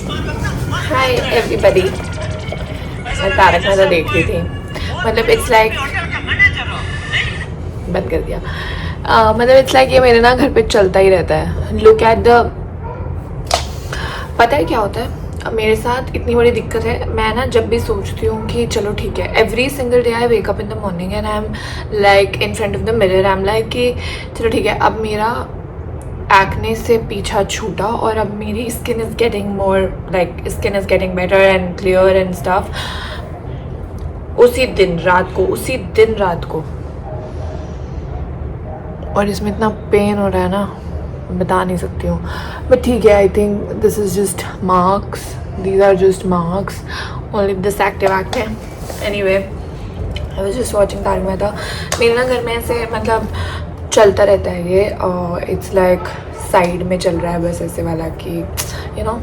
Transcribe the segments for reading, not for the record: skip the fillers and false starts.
Hi everybody, मैं तारक मेहता देख रही थी। मतलब इट्स लाइक बंद कर दिया। मतलब इट्स लाइक ये मेरे ना घर पे चलता ही रहता है। लुक एट द, पता है क्या होता है अब मेरे साथ? इतनी बड़ी दिक्कत है, मैं ना जब भी सोचती हूँ कि चलो ठीक है, every single day I wake up in the morning and I am like in front of the mirror, I am like कि चलो ठीक है, अब मेरा एक्ने से पीछा छूटा और अब मेरी skin is getting more like skin is getting better and clear and stuff. उसी दिन रात को और इसमें इतना पेन हो रहा है ना, बता नहीं सकती हूँ। बट ठीक है, I think this is just marks, these are just marks only this active acne. Anyway, I was just watching Tarak Mehta. मेरे ना घर में ऐसे मतलब चलता रहता है ये, इट्स लाइक साइड में चल रहा है बस ऐसे वाला कि यू नो,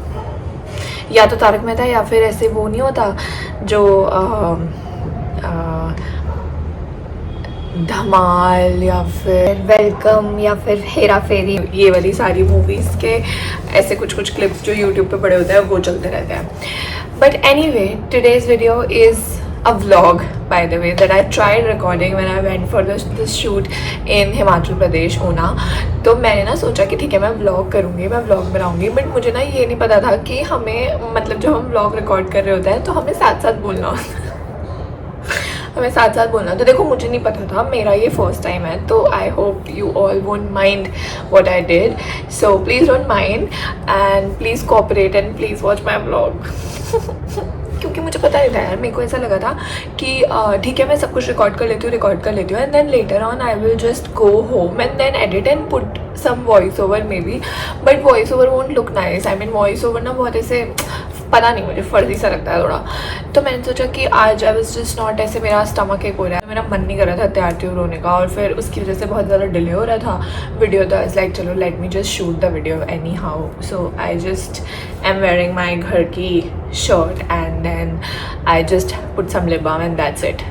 या तो तारक मेहता या फिर ऐसे वो नहीं होता जो धमाल या फिर वेलकम या फिर हेरा फेरी, ये वाली सारी मूवीज़ के ऐसे कुछ क्लिप्स जो यूट्यूब पे पड़े होते हैं वो चलते रहते हैं। But anyway, today's video is a vlog, by the way, that I tried recording when I went for this shoot in Himachal Pradesh, Una. तो मैंने ना सोचा कि ठीक है, मैं vlog करूँगी, मैं vlog बनाऊँगी। बट मुझे ना ये नहीं पता था कि हमें मतलब जब हम vlog रिकॉर्ड कर रहे होते हैं तो हमें साथ साथ बोलना होता है। हमें साथ साथ बोलना। तो देखो, मुझे नहीं पता था, मेरा ये फर्स्ट टाइम है, तो आई hope you all won't mind what I did. So please don't mind and please cooperate and please watch my vlog. क्योंकि मुझे पता नहीं था यार, मेरे को ऐसा लगा था कि ठीक है, मैं सब कुछ रिकॉर्ड कर लेती हूँ and then later on I will just go home and then edit and put some voice over maybe. But voice over won't look nice. I mean voice over ना बहुत ऐसे, पता नहीं, मुझे फर्जी सा लगता है थोड़ा। तो मैंने सोचा कि आज आई वाज जस्ट नॉट, ऐसे मेरा स्टमक एक हो रहा है, मेरा मन नहीं कर रहा था तैयार त्योर होने का, और फिर उसकी वजह से बहुत ज़्यादा डिले हो रहा था वीडियो। तो इट्स लाइक चलो let me just shoot the video anyhow. So I just am wearing my घर की shirt and then I just put some lip balm and that's it.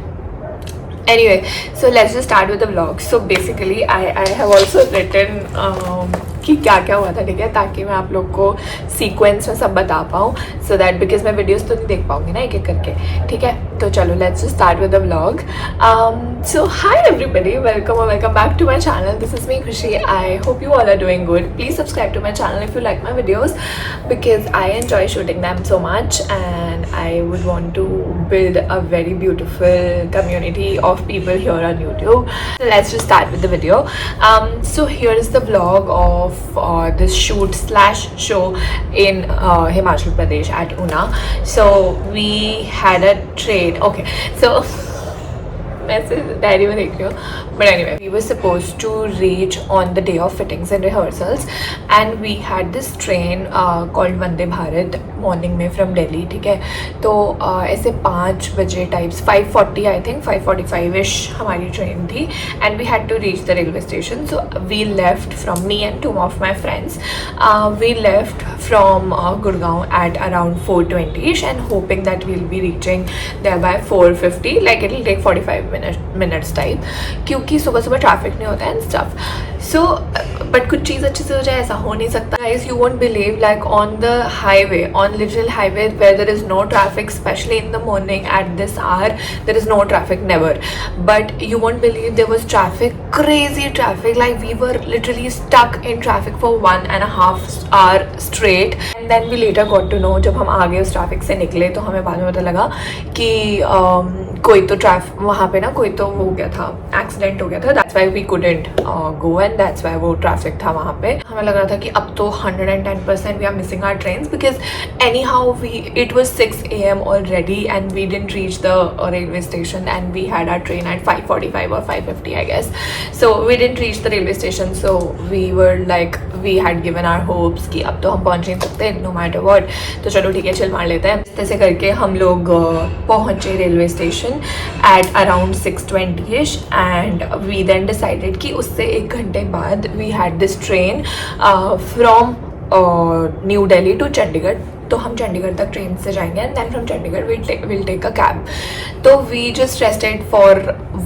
Anyway, so let's just start with the vlog. So basically I have also written कि क्या क्या हुआ था, ठीक है, ताकि मैं आप लोग को सीक्वेंस में सब बता पाऊँ, सो दैट बिकॉज मैं वीडियोस तो नहीं देख पाऊँगी ना एक एक करके, ठीक है। तो चलो let's start with the vlog. So hi everybody, welcome back to my channel. This is me Khushi. I hope you all are doing good. Please subscribe to my channel if you like my videos because I enjoy shooting them so much and I would want to build a very beautiful community of people here on YouTube. So let's just start with the video. So here is the vlog of this shoot slash show in Himachal Pradesh at Una. So we had a train. Okay, so मैं diary में देख रही हूँ, but anyway we were suppose to reach on the day of fittings and rehearsals and we had this train called Vande Bharat morning में from Delhi, ठीक है। तो ऐसे 5 बजे टाइप्स, 5:40 आई थिंक 5:45 हमारी ट्रेन थी and we had to reach the railway station. So we left from, me and 2 of my friends, we left from Gurgaon at around 4:20 and hoping that we'll be reaching there by 4:50, like it will take 45 minutes type, क्योंकि सुबह traffic नहीं होता है and stuff. So but कुछ चीज़ अच्छे से हो जाए ऐसा हो नहीं सकता। Guys, you won't believe, like on the highway, on literal highway where there is no traffic, specially in the morning at this hour there is no traffic, never. But you won't believe there was traffic, crazy traffic, like we were literally stuck in traffic for 1.5 hour straight and then we later got to know, जब हम आगे उस traffic से निकले तो हमें बाद में पता लगा कि कोई तो ट्रैफिक वहाँ पे ना, कोई तो हो गया था, एक्सीडेंट हो गया था, that's why we couldn't go and that's why वो ट्रैफिक था वहाँ पे। हमें लग रहा था कि अब तो 110% we are missing our trains because anyhow we, it was 6 AM already and we didn't reach the railway station and we had our train at 5:45 or 5:50 I guess. So we didn't reach the railway station, so we were like, we had given our hopes कि अब तो हम पहुँच नहीं सकते no matter what, तो चलो ठीक है चिल मार लेते हैं। ऐसे करके हम लोग पहुँचे railway station at around 6:20 and we then decided कि उससे 1 घंटे बाद we had this train from New Delhi to Chandigarh, तो हम चंडीगढ़ तक ट्रेन से जाएंगे and then from Chandigarh will take a cab. तो we just rested for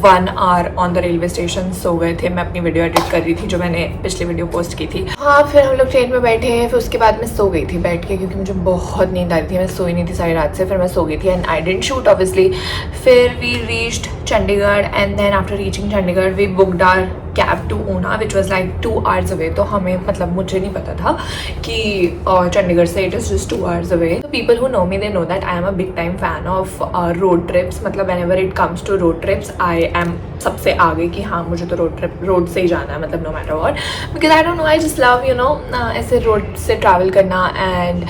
1 hour on the railway station, सो गए थे। मैं अपनी वीडियो एडिट कर रही थी जो मैंने पिछली वीडियो पोस्ट की थी। हाँ, फिर हम लोग ट्रेन में बैठे, फिर उसके बाद मैं सो गई थी बैठ के, क्योंकि मुझे बहुत नींद आ रही थी। मैं सोई नहीं थी सारी रात से, फिर मैं सो गई थी and I didn't shoot obviously. फिर we reached Chandigarh and then after reaching Chandigarh we booked our cab to Una which was like 2 hours away. तो हमें मतलब मुझे नहीं पता था कि चंडीगढ़ से it is just 2 hours away. तो people who know me they know that I am a big time fan of road trips. मतलब whenever it comes to road trips I am सबसे आगे कि हाँ मुझे तो रोड से ही जाना है, मतलब no matter what, because I don't know, I just love you know ऐसे रोड से ट्रैवल करना and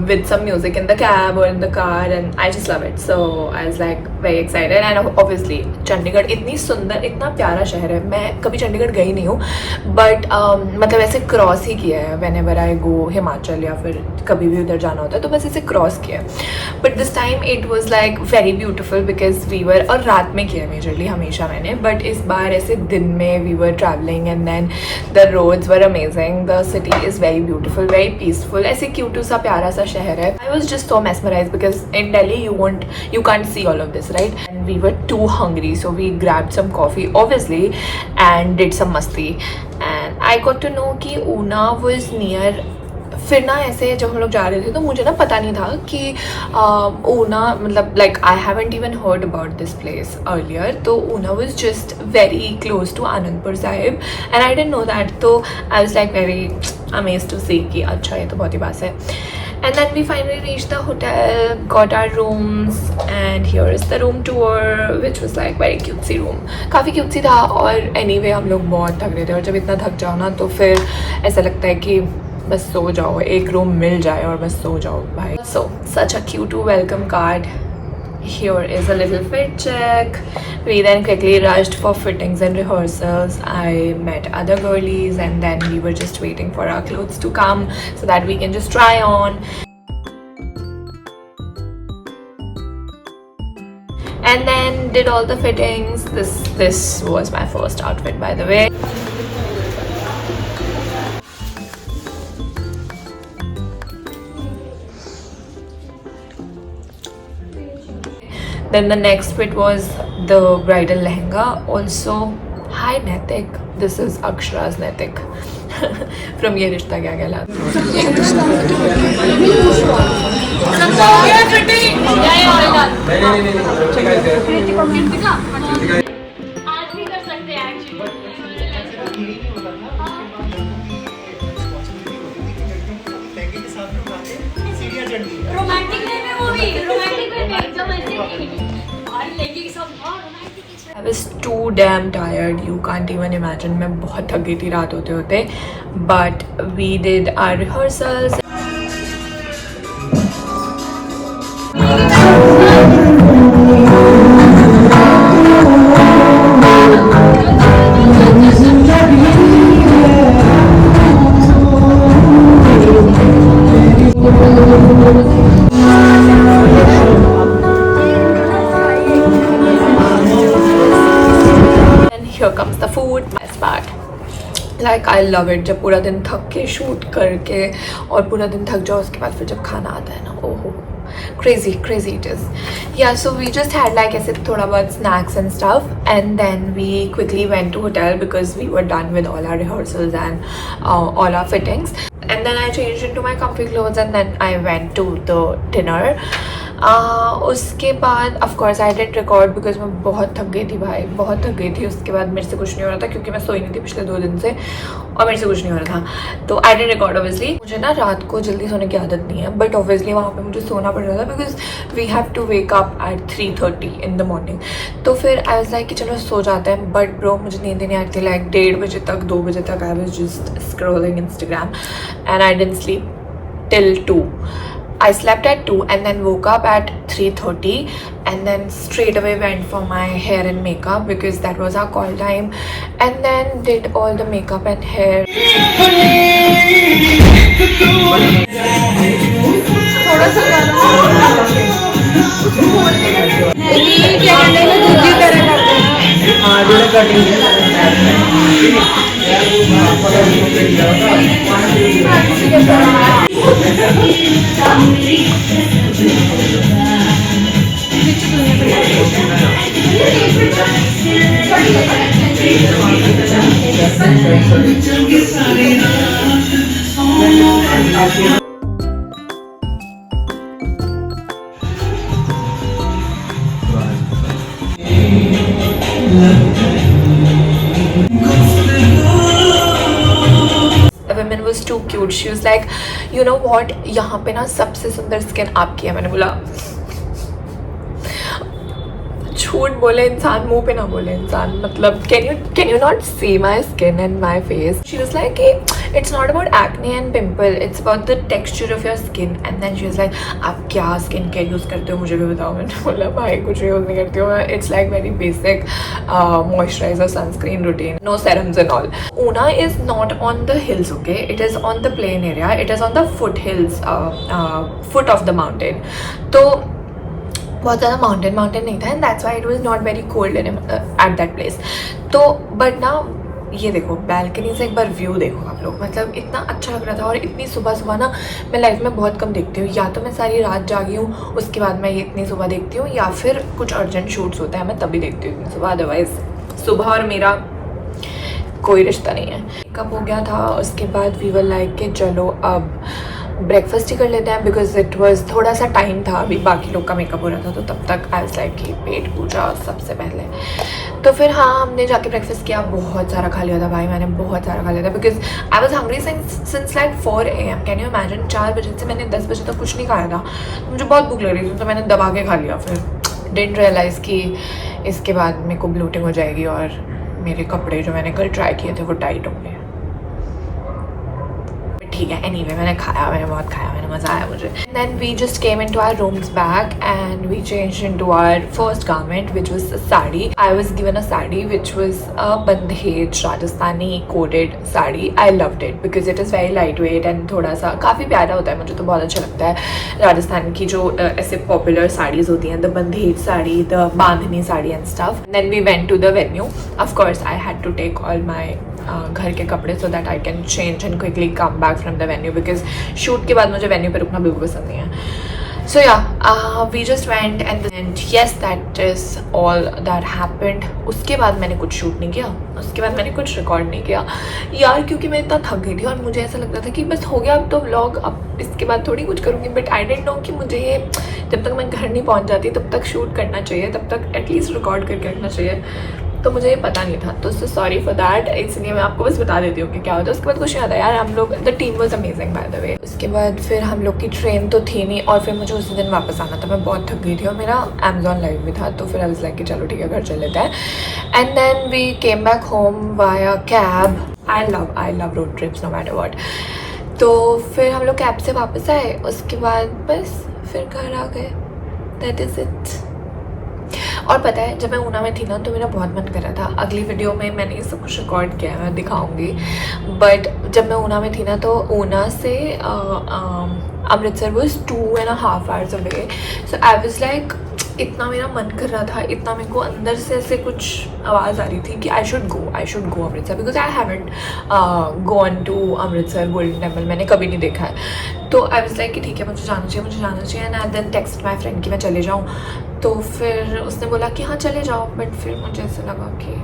with some music in the cab और in the car and I just love it. So I was like very excited and obviously Chandigarh इतनी सुंदर, इतना प्यारा शहर है। मैं कभी चंडीगढ़ गई नहीं हूँ बट मतलब ऐसे क्रॉस ही किया है व्हेन एवर आई गो हिमाचल या फिर कभी भी उधर जाना होता है तो बस ऐसे क्रॉस किया है। But this time it was like very beautiful because we were, और रात में किया मेजरली हमेशा मैंने, बट इस बार ऐसे दिन में we were travelling and then the roads were amazing, the city is very beautiful, very peaceful, ऐसे क्यूट सा प्यारा सा शहर है। I was just so mesmerized because in Delhi you can't see all of this, right? And we were too hungry, so we grabbed some coffee obviously and did some masti and I got to know कि Una was near। फिर ना ऐसे जब हम लोग जा रहे थे तो मुझे ना पता नहीं था कि ऊना मतलब like I haven't even heard about this place earlier. तो Una was just very close to Anandpur Sahib and I didn't know that. तो I was like very amazed to see कि अच्छा ये तो बहुत ही पास है। And then we finally reached the hotel, got our rooms and here is the room tour which was like very cutesy room, काफ़ी cutesy था। और anyway हम लोग बहुत थक रहे थे और जब इतना थक जाओ ना तो फिर ऐसा लगता है कि बस सो जाओ, एक रूम मिल जाए और बस सो जाओ भाई। So such a cute welcome card. Here is a little fit check. We then quickly rushed for fittings and rehearsals. I met other girlies and then we were just waiting for our clothes to come so that we can just try on. And then did all the fittings. This was my first outfit, by the way. Then the next fit was the bridal lehenga. Also, hi Naitik. This is Akshara's Naitik from Ye Rishta Kya Kehlata I was too damn tired. You can't even imagine. मैं बहुत थक गई थी रात होते होते. But we did our rehearsals. Here comes the food, best part. Like I love it जब पूरा दिन थक के शूट करके और पूरा दिन थक जाओ उसके बाद फिर जब खाना आता है ना, ओहो crazy it is. Yeah, so we just had like ऐसे थोड़ा बहुत snacks and stuff and then we quickly went to hotel because we were done with all our rehearsals and all our fittings. And then I changed into my comfy clothes and then I went to the dinner. उसके बाद of course I didn't record because मैं बहुत थक गई थी भाई, बहुत थक गई थी। उसके बाद मेरे से कुछ नहीं हो रहा था क्योंकि मैं सोई नहीं थी पिछले 2 दिन से और मेरे से कुछ नहीं हो रहा था। तो आई डिडंट रिकॉर्ड ऑब्वियसली। मुझे ना रात को जल्दी सोने की आदत नहीं है बट ऑब्वियसली वहाँ पे मुझे सोना पड़ रहा था because we have to wake up at 3:30 in the morning. तो फिर आई वाज लाइक कि चलो सो जाते हैं, बट ब्रो मुझे नींद नहीं आती थी। लाइक 1:30 बजे तक 2 बजे तक आई was just scrolling Instagram and I didn't sleep till 2. I slept at 2 and then woke up at 3:30 and then straight away went for my hair and makeup because that was our call time and then did all the makeup and hair. woman was too cute. She was like, you know what, यहाँ पे ना सबसे सुंदर skin आपकी है. मैंने बोला झूठ बोले इंसान, मुंह पे ना बोले इंसान. मतलब can you not see my skin and my face? She was like it's not about acne and pimple, it's about the texture of your skin. And then she was like, आप क्या स्किन केयर यूज़ करते हो मुझे भी बताओ. मैंने बोला भाई कुछ यूज़ नहीं करती हूँ मैं. It's like very basic moisturizer, sunscreen routine, no serums and all. Una is not on the hills, okay? It is on the plain area. It is on the foothills, foot of the mountain. तो बहुत ज़्यादा mountain नहीं था. And that's why it was not very cold at that place. तो but ना ये देखो balcony से एक बार व्यू देखो आप लोग. मतलब इतना अच्छा लग रहा था. और इतनी सुबह सुबह ना मैं लाइफ में बहुत कम देखती हूँ. या तो मैं सारी रात जागी हूँ उसके बाद मैं ये इतनी सुबह देखती हूँ, या फिर कुछ अर्जेंट शूट्स होता है मैं तभी देखती हूँ इतनी सुबह. अदरवाइज सुबह और मेरा कोई रिश्ता नहीं है. कब हो गया था उसके बाद वी वर लाइक कि चलो अब ब्रेकफास्ट ही कर लेते हैं. बिकॉज इट वॉज थोड़ा सा टाइम था, अभी बाकी लोग का मेकअप हो रहा था. तो तब तक आई वाज लाइक कि पेट पूजा सबसे पहले. तो फिर हाँ हमने जाके ब्रेकफास्ट किया. बहुत सारा खा लिया था भाई मैंने, बहुत सारा खा लिया था. Because I was hungry since like 4 AM. Can you imagine 4 बजे से मैंने 10 बजे तक कुछ नहीं खाया था. मुझे बहुत भूख लग रही थी तो मैंने दबा के खा लिया. फिर डिडंट रियलाइज़ कि इसके बाद मेरे को ब्लोटिंग हो जाएगी और मेरे कपड़े जो मैंने कल ट्राई किए थे वो टाइट होंगे. ठीक है. एनीवे मैंने खाया, मैंने बहुत खाया, मैंने मज़ा आया मुझे. Then we just came in to our rooms back and we change in to our first garment which was a sari. I was given a sari which was a bandhej Rajasthani coded sari. I loved it because it is very light weight and थोड़ा सा काफ़ी प्यारा होता है. मुझे तो बहुत अच्छा लगता है राजस्थान की जो ऐसे पॉपुलर साड़ीज़ होती हैं, the bandhej sari, the bandhani sari and stuff. Then we went to the venue. Of course I had to take all my घर के कपड़े so that I can change and quickly come back from the venue. Because shoot के बाद मुझे venue पे रुकना बिल्कुल पसंद नहीं है. So yeah we just went and yes that is all that happened. उसके बाद मैंने कुछ शूट नहीं किया, उसके बाद मैंने कुछ रिकॉर्ड नहीं किया यार, क्योंकि मैं इतना थक गई थी और मुझे ऐसा लग रहा था कि बस हो गया अब तो व्लॉग, अब इसके बाद थोड़ी कुछ करूँगी. बट आई डिडंट नो कि मुझे ये जब तक मैं घर नहीं पहुँच जाती तब तक शूट करना चाहिए, तब तक एटलीस्ट रिकॉर्ड करके रखना चाहिए. तो मुझे ये पता नहीं था. तो सॉरी फॉर दैट. इसलिए मैं आपको बस बता देती हूँ कि क्या होता है. उसके बाद कुछ नहीं आता यार. हम लोग the team was amazing by the way. उसके बाद फिर हम लोग की ट्रेन तो थी नहीं और फिर मुझे उसी दिन वापस आना था. मैं बहुत थक गई थी और मेरा अमेजॉन लाइव भी था. तो फिर आई वाज लाइक कि चलो ठीक है घर चल लेते हैं. And then we came back home via cab. I love road trips no matter what. तो फिर हम लोग कैब से वापस आए. उसके बाद बस फिर घर आ गए. That is it. और पता है जब मैं ऊना में थी ना तो मेरा बहुत मन कर रहा था. अगली वीडियो में मैंने ये सब कुछ रिकॉर्ड किया है, मैं दिखाऊंगी. बट जब मैं ऊना में थी ना तो ऊना से Amritsar was 2.5 hours away. So I was like इतना मेरा मन कर रहा था, इतना मेरे को अंदर से ऐसे कुछ आवाज़ आ रही थी कि I should go Amritsar. Because I haven't gone to Amritsar Golden Temple. मैंने कभी नहीं देखा है. तो आई वाज लाइक कि ठीक है मुझे जाना चाहिए. And I then text my friend कि मैं चले जाऊँ. तो फिर उसने बोला कि हाँ चले जाओ. बट फिर मुझे ऐसा लगा कि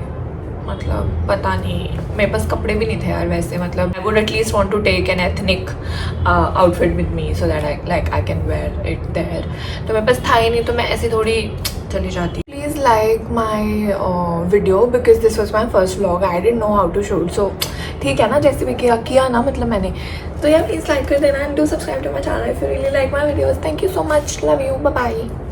मतलब पता नहीं, मेरे पास कपड़े भी नहीं थे यार वैसे. मतलब I would at least want to take an ethnic outfit with me so that I can wear it there. तो मेरे पास था ही नहीं तो मैं ऐसी थोड़ी चली जाती. Please like my video because this was my first vlog. I didn't know how to shoot. So ठीक है ना, जैसे भी किया ना मतलब मैंने. तो यार प्लीज़ लाइक कर देना and do subscribe to my channel if you really like my videos. Thank you so much. Love you. Bye bye.